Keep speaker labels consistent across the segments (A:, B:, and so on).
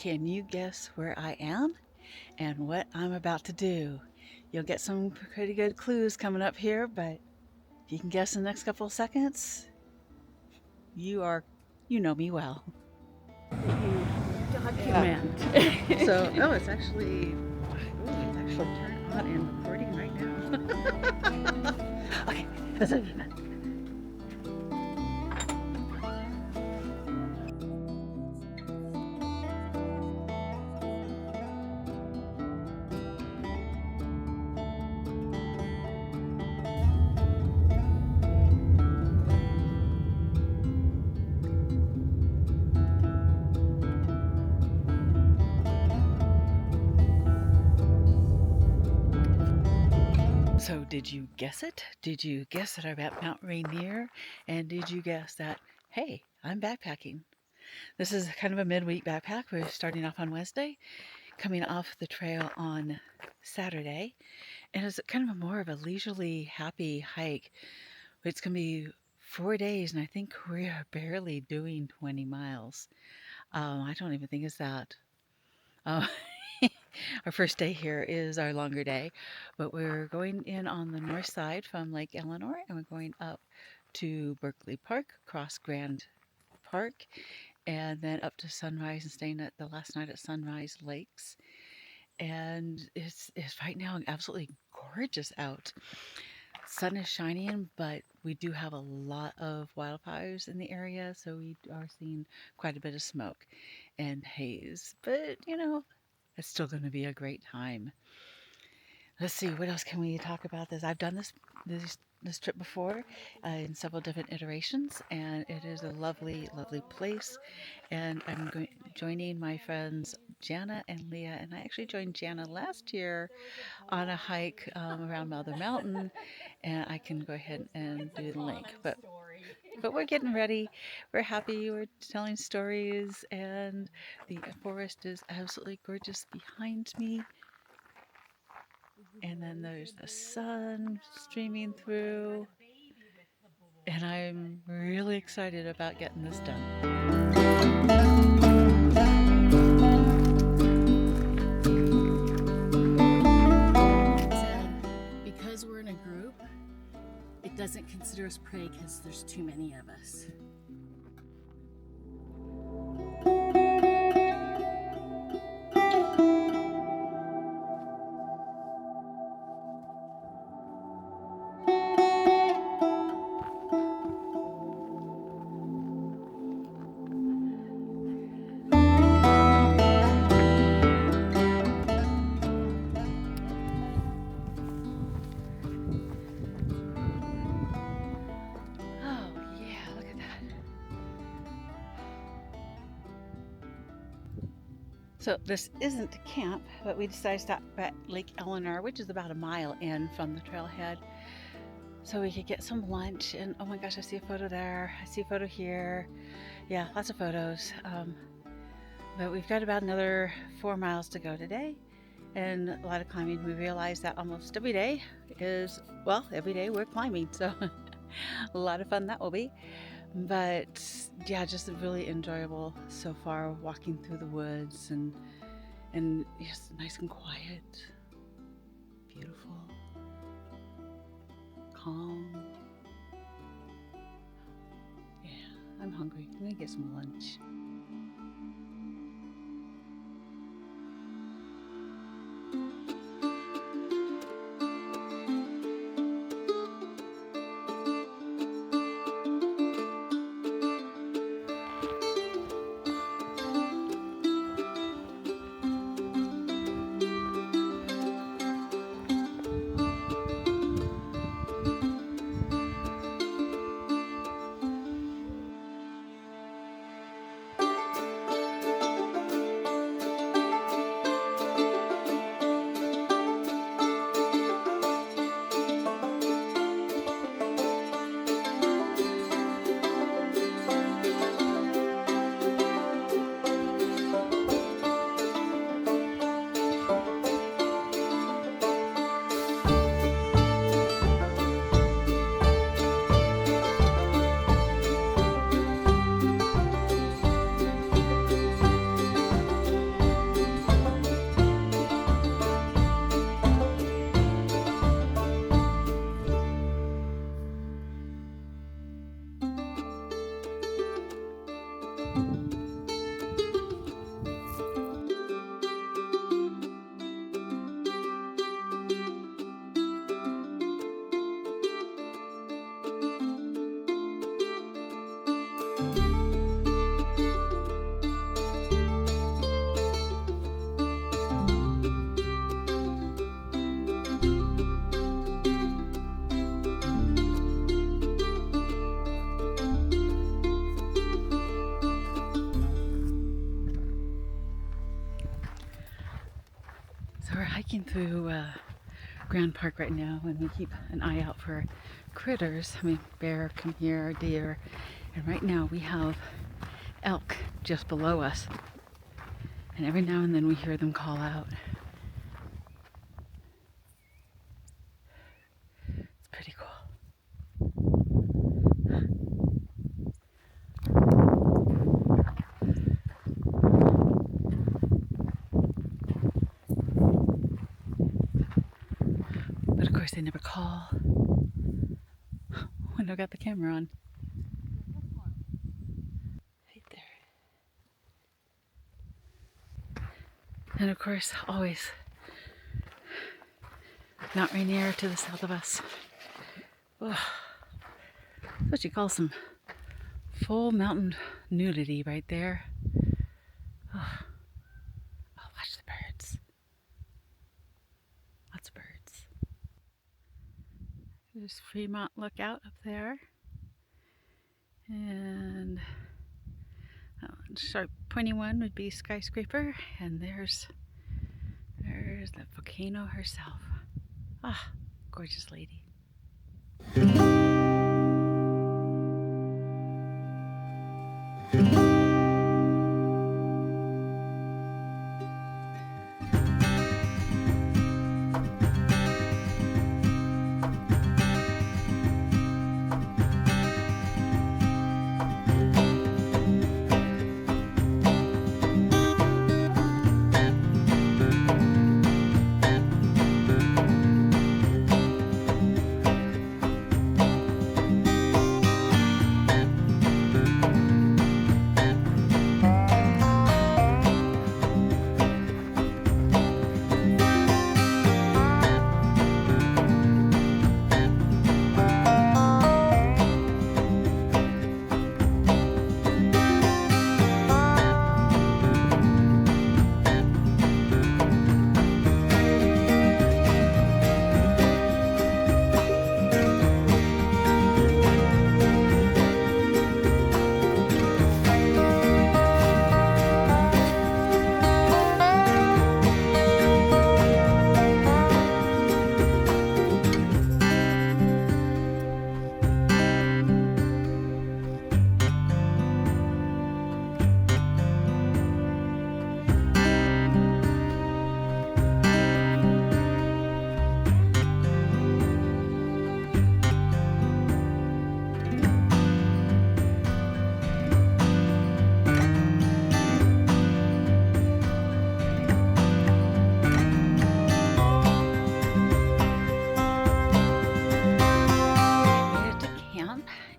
A: Can you guess where I am and what I'm about to do? You'll get some pretty good clues coming up here, but if you can guess in the next couple of seconds, you are, you know me well.
B: Document.
A: So, it's actually turned on and recording right now. Okay, that's it. So, did you guess it? Did you guess that I'm at Mount Rainier? And did you guess that, hey, I'm backpacking? This is kind of a midweek backpack. We're starting off on Wednesday, coming off the trail on Saturday. And it's kind of more of a leisurely, happy hike. It's going to be 4 days, and I think we're barely doing 20 miles. I don't even think it's that. Uh, our first day here is our longer day, but we're going in on the north side from Lake Eleanor, and we're going up to Berkeley Park, across Grand Park, and then up to Sunrise and staying at the last night at Sunrise Lakes. And it's right now absolutely gorgeous out. Sun is shining, but we do have a lot of wildfires in the area, so we are seeing quite a bit of smoke and haze. But it's still going to be a great time. Let's see, what else can we talk about this? I've done this trip before in several different iterations, and it is a lovely, lovely place. And I'm joining my friends Jana and Leah, and I actually joined Jana last year on a hike around Mother Mountain, and I can go ahead and do the link. But we're getting ready. We're happy. We're telling stories, and the forest is absolutely gorgeous behind me. And then there's the sun streaming through. And I'm really excited about getting this done.
B: Because we're in a group, it doesn't consider us prey because there's too many of us.
A: Oh, yeah, look at that. So this isn't camp, but we decided to stop at Lake Eleanor, which is about a mile in from the trailhead, so we could get some lunch. And oh my gosh, I see a photo there. I see a photo here. Yeah, lots of photos. But we've got about another 4 miles to go today, and a lot of climbing. We realize that almost every day every day we're climbing, so a lot of fun that will be. But yeah, just really enjoyable so far, walking through the woods and just nice and quiet, beautiful, calm. Yeah, I'm hungry. I'm gonna get some lunch. Grand Park right now, and we keep an eye out for critters. I mean, bear come here, deer, and right now we have elk just below us. And every now and then we hear them call out. It's pretty cool. But of course they never call when I've got the camera on. Right there. And of course, always Mount Rainier to the south of us. Oh, that's what you call some full mountain nudity right there. Oh, watch the birds. Lots of birds. There's Fremont Lookout up there. And sharp pointy one would be Skyscraper. And there's the volcano herself. Ah, gorgeous lady.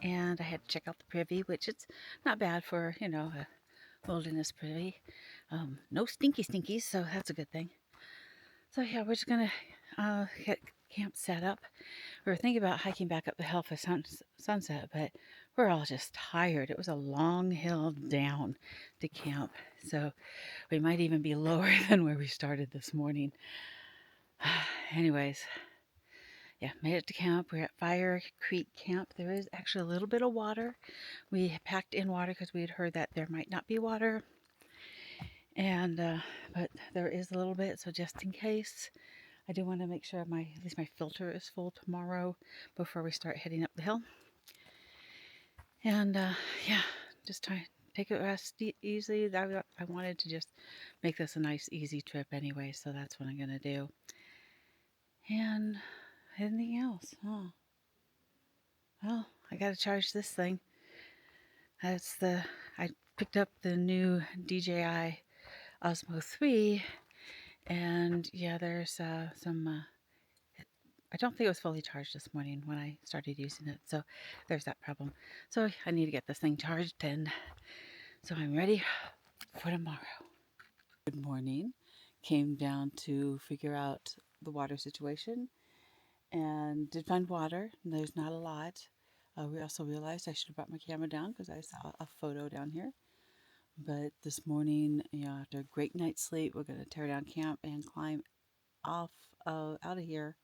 A: And I had to check out the privy, which it's not bad for, a wilderness privy. No stinkies, so that's a good thing. So yeah, we're just gonna get camp set up. We were thinking about hiking back up the hill for sunset, but we're all just tired. It was a long hill down to camp, so we might even be lower than where we started this morning. Anyways, yeah, made it to camp. We're at Fire Creek Camp. There is actually a little bit of water. We packed in water because we had heard that there might not be water. And but there is a little bit, so just in case, I do want to make sure at least my filter is full tomorrow before we start heading up the hill. And yeah, just try take it rest easy. I wanted to just make this a nice, easy trip anyway, so that's what I'm gonna do. And anything else? Oh, well, I gotta charge this thing. I picked up the new DJI Osmo 3, and yeah, there's some. I don't think it was fully charged this morning when I started using it, so there's that problem. So I need to get this thing charged, and so I'm ready for tomorrow. Good morning. Came down to figure out the water situation and did find water. There's not a lot. We also realized I should have brought my camera down because I saw a photo down here. But this morning, after a great night's sleep, we're going to tear down camp and climb out of here.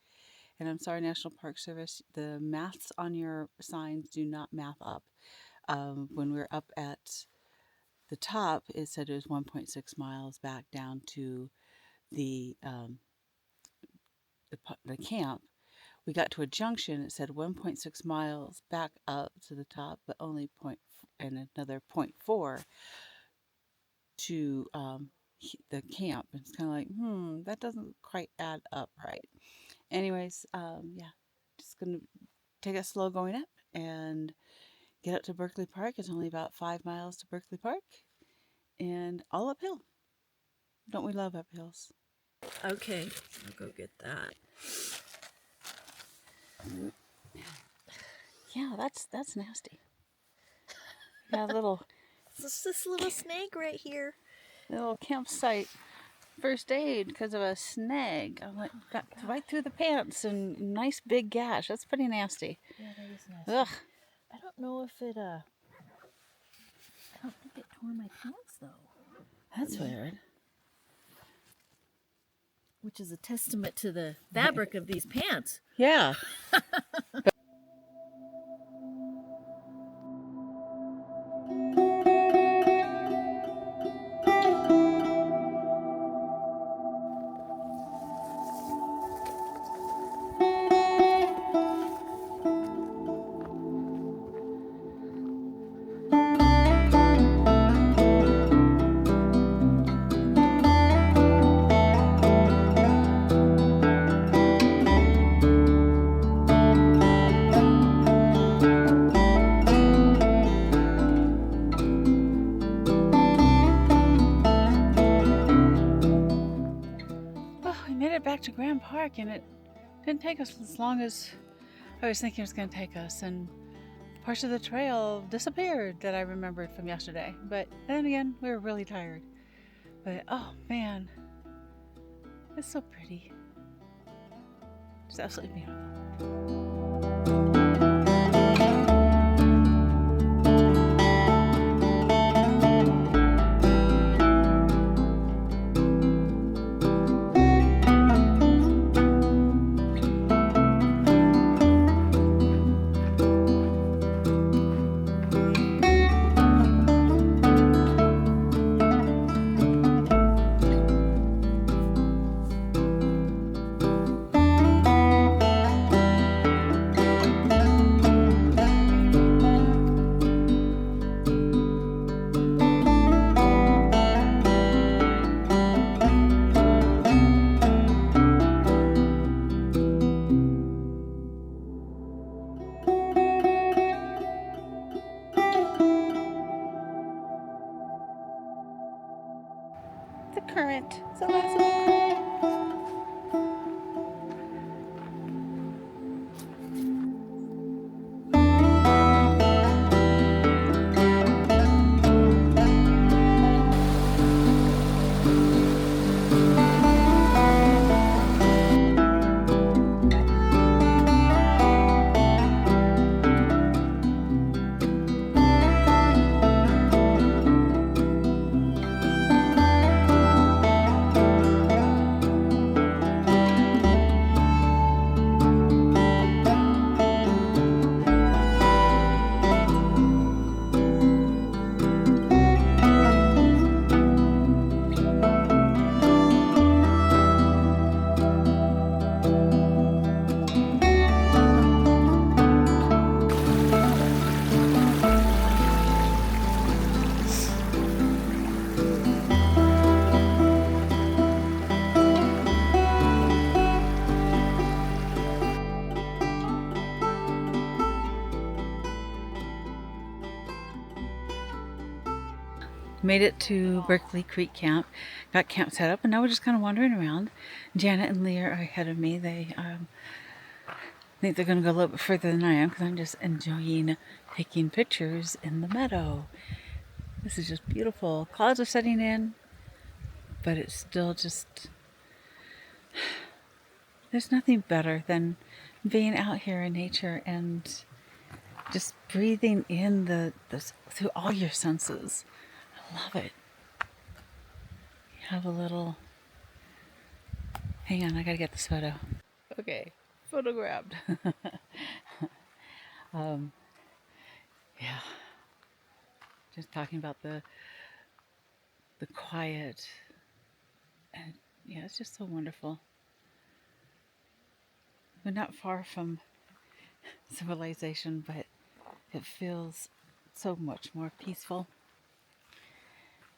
A: And I'm sorry, National Park Service, the maths on your signs do not math up. When we're up at the top, it said it was 1.6 miles back down to the the camp, we got to a junction. It said 1.6 miles back up to the top, but only and another 0.4 to the camp. It's kind of like, that doesn't quite add up right. Anyways, yeah, just gonna take it slow going up and get up to Berkeley Park. It's only about 5 miles to Berkeley Park, and all uphill. Don't we love uphills?
B: Okay, I'll go get that.
A: Yeah, that's nasty. Got a little
C: It's this little snake right here.
A: campsite first aid because of a snag. I got right through the pants and nice big gash. That's pretty nasty.
C: Yeah, that is nasty.
A: Ugh.
C: I don't know if it, I don't think it tore my pants though.
A: That's weird.
C: Which is a testament to the fabric of these pants.
A: Yeah. Back to Grand Park, and it didn't take us as long as I was thinking it was going to take us, and parts of the trail disappeared that I remembered from yesterday. But then again, we were really tired. But oh man, it's so pretty. It's absolutely beautiful. The current. It's the last of the current. Made it to Berkeley Creek Camp, got camp set up, and now we're just kind of wandering around. Janet and Leah are ahead of me. They think they're going to go a little bit further than I am because I'm just enjoying taking pictures in the meadow. This is just beautiful. Clouds are setting in, but it's still just... There's nothing better than being out here in nature and just breathing in the through all your senses. Love it. You have a little... Hang on, I gotta get this photo. Okay, photo grabbed. Yeah. Just talking about the quiet, and yeah, it's just so wonderful. we're not far from civilization, but it feels so much more peaceful.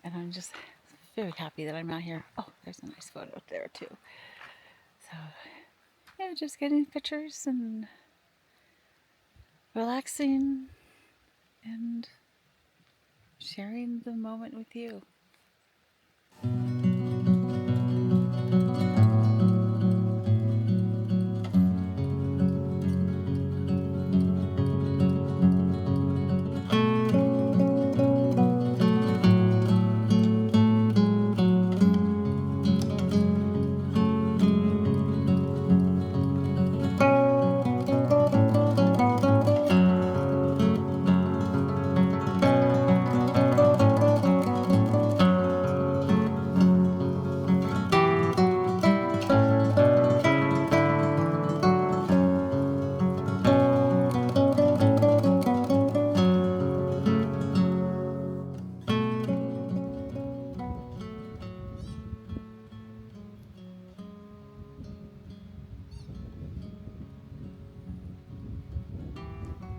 A: And I'm just very happy that I'm out here. Oh, there's a nice photo there too. So, yeah, just getting pictures and relaxing and sharing the moment with you.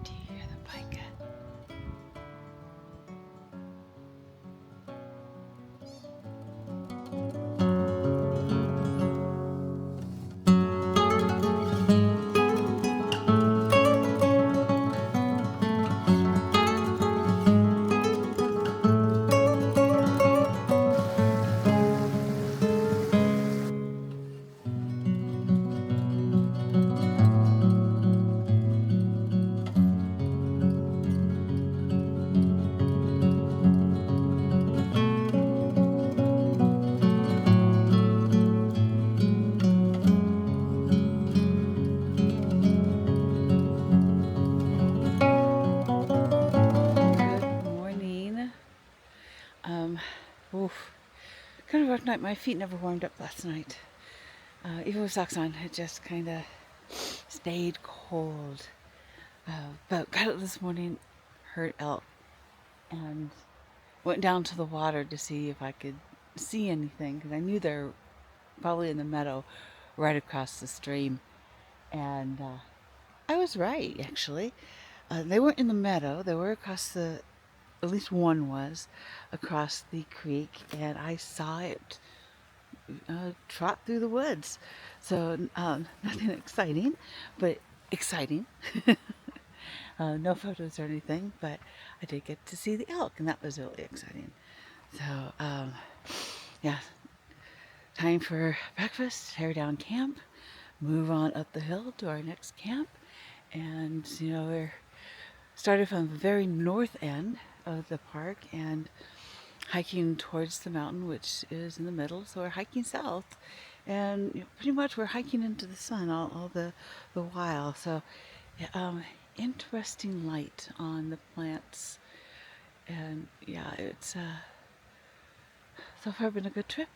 A: Do you hear the pika? Good morning. Oof. Kind of rough night. My feet never warmed up last night. Even with socks on, it just kind of stayed cold. But got up this morning, heard elk, and went down to the water to see if I could see anything, because I knew they're probably in the meadow right across the stream. And I was right, actually. They weren't in the meadow, they were across the, at least one was, across the creek, and I saw it trot through the woods. So nothing exciting, but exciting. No photos or anything, but I did get to see the elk, and that was really exciting. So, yeah, time for breakfast, tear down camp, move on up the hill to our next camp. And, we're started from the very north end of the park and hiking towards the mountain, which is in the middle. So we're hiking south, and pretty much we're hiking into the sun all the while. So, yeah, interesting light on the plants, and yeah, it's so far been a good trip.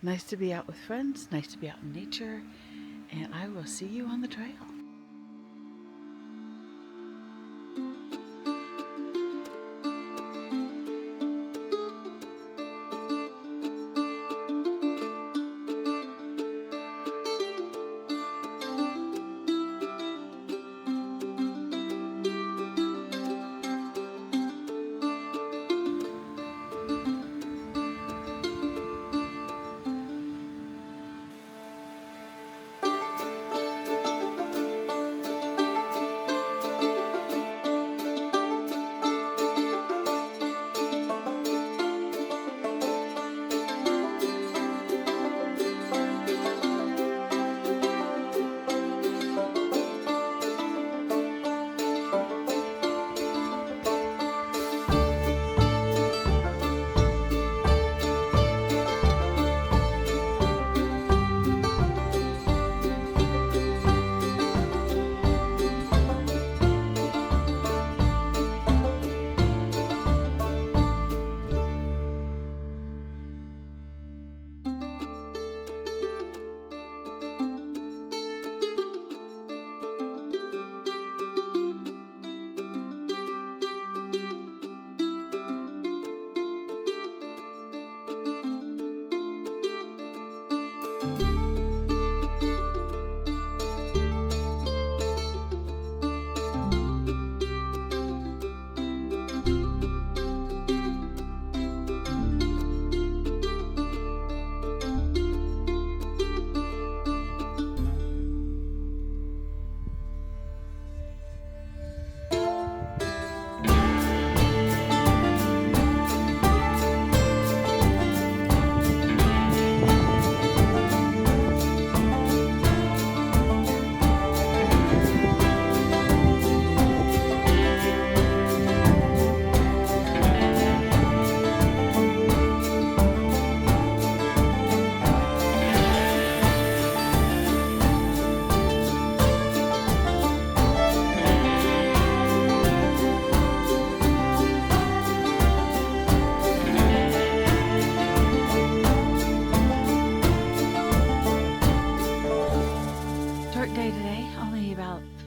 A: Nice to be out with friends, nice to be out in nature, and I will see you on the trail.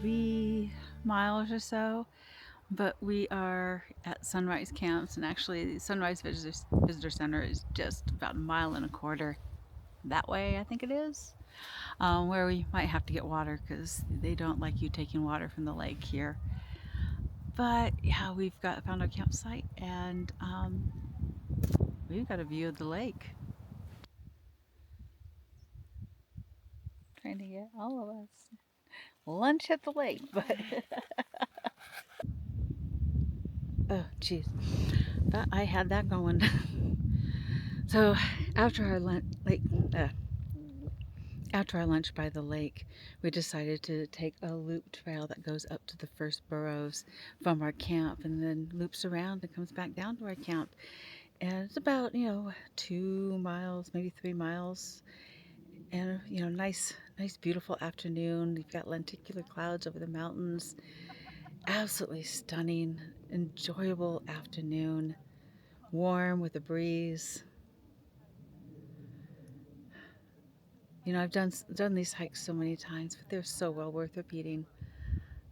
A: 3 miles or so, but we are at Sunrise Camps, and actually the Sunrise Visitor Center is just about a mile and a quarter that way, I think it is, where we might have to get water because they don't like you taking water from the lake here. But yeah, we've found our campsite, and we've got a view of the lake. Trying to get all of us lunch at the lake, but oh geez, thought I had that going. So after our uh, after our lunch by the lake, we decided to take a loop trail that goes up to the first burrows from our camp, and then loops around and comes back down to our camp. And it's about 2 miles, maybe 3 miles, and nice, beautiful afternoon. You've got lenticular clouds over the mountains. Absolutely stunning, enjoyable afternoon. Warm with a breeze. I've done these hikes so many times, but they're so well worth repeating.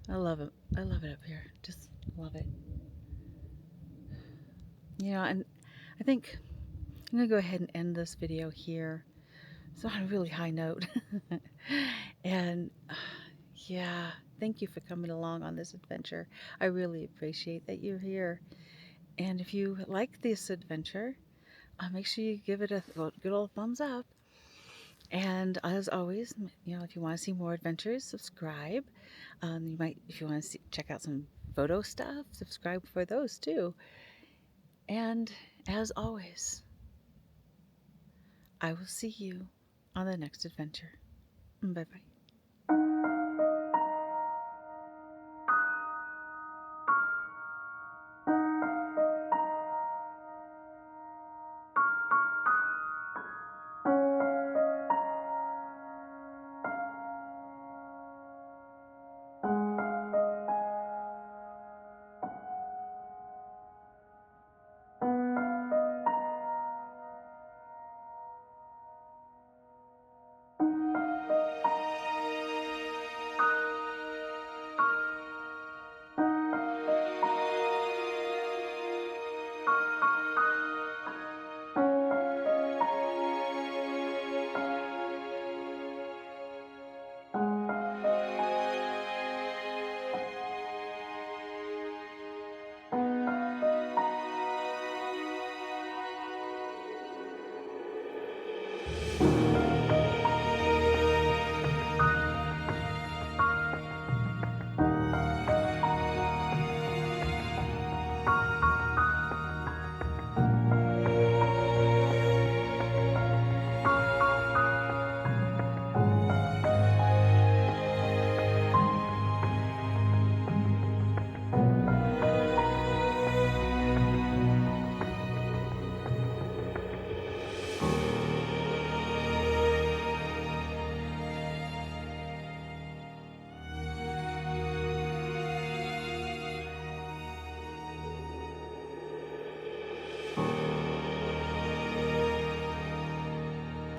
A: I love it. I love it up here. Just love it. And I think I'm gonna go ahead and end this video here. It's on a really high note. And yeah, thank you for coming along on this adventure. I really appreciate that you're here. And if you like this adventure, make sure you give it a good old thumbs up. And as always, if you want to see more adventures, subscribe. You might, if you want to check out some photo stuff, subscribe for those too. And as always, I will see you on the next adventure. Bye bye.